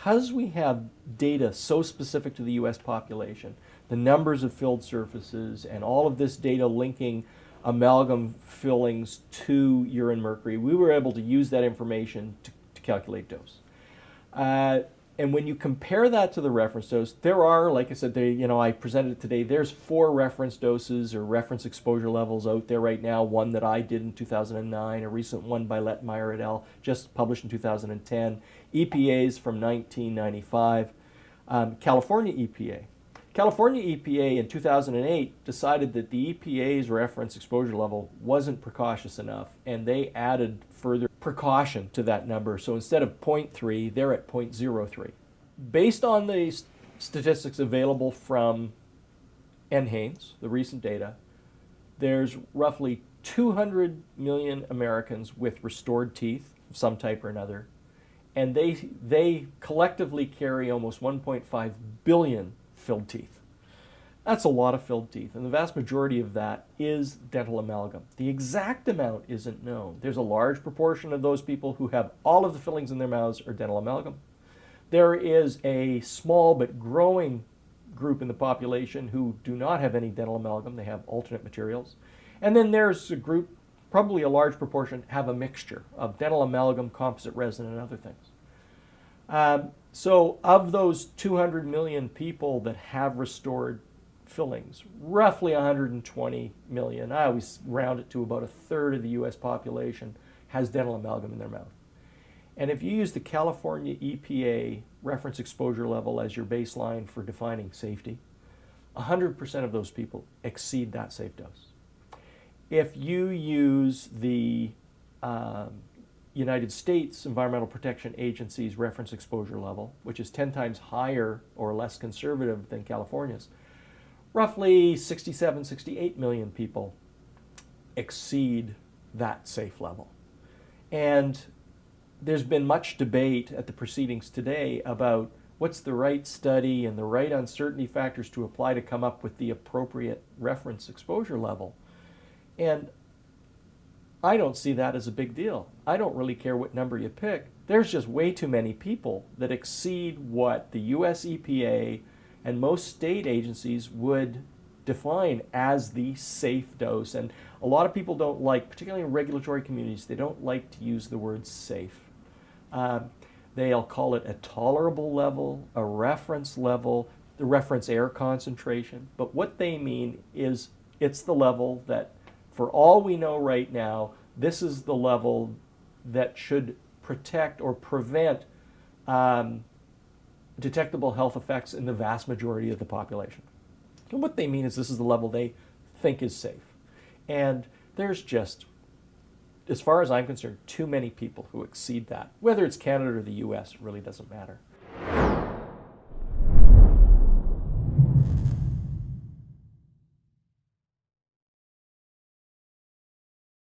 because we have data so specific to the US population, the numbers of filled surfaces and all of this data linking amalgam fillings to urine mercury, we were able to use that information to calculate dose. And when you compare that to the reference dose, there are, like I said, I presented it today, there's 4 reference doses or reference exposure levels out there right now. One that I did in 2009, a recent one by Lettmeyer et al., just published in 2010, EPA's from 1995, California EPA. California EPA in 2008 decided that the EPA's reference exposure level wasn't precautious enough, and they added further precaution to that number. So instead of 0.3, they're at 0.03. Based on the statistics available from NHANES, the recent data, there's roughly 200 million Americans with restored teeth of some type or another, and they collectively carry almost 1.5 billion filled teeth. That's a lot of filled teeth, and the vast majority of that is dental amalgam. The exact amount isn't known. There's a large proportion of those people who have all of the fillings in their mouths are dental amalgam. There is a small but growing group in the population who do not have any dental amalgam. They have alternate materials. And then there's a group, probably a large proportion, have a mixture of dental amalgam, composite resin, and other things. So of those 200 million people that have restored fillings, roughly 120 million, I always round it to about a third of the US population, has dental amalgam in their mouth. And if you use the California EPA reference exposure level as your baseline for defining safety, 100% of those people exceed that safe dose. If you use the United States Environmental Protection Agency's reference exposure level, which is 10 times higher or less conservative than California's, roughly 67, 68 million people exceed that safe level. And there's been much debate at the proceedings today about what's the right study and the right uncertainty factors to apply to come up with the appropriate reference exposure level. And I don't see that as a big deal. I don't really care what number you pick. There's just way too many people that exceed what the US EPA and most state agencies would define as the safe dose. And a lot of people don't like, particularly in regulatory communities, they don't like to use the word safe. They'll call it a tolerable level, a reference level, the reference air concentration. But what they mean is it's the level that, for all we know right now, this is the level that should protect or prevent detectable health effects in the vast majority of the population. And what they mean is this is the level they think is safe. And there's just, as far as I'm concerned, too many people who exceed that. Whether it's Canada or the US, it really doesn't matter.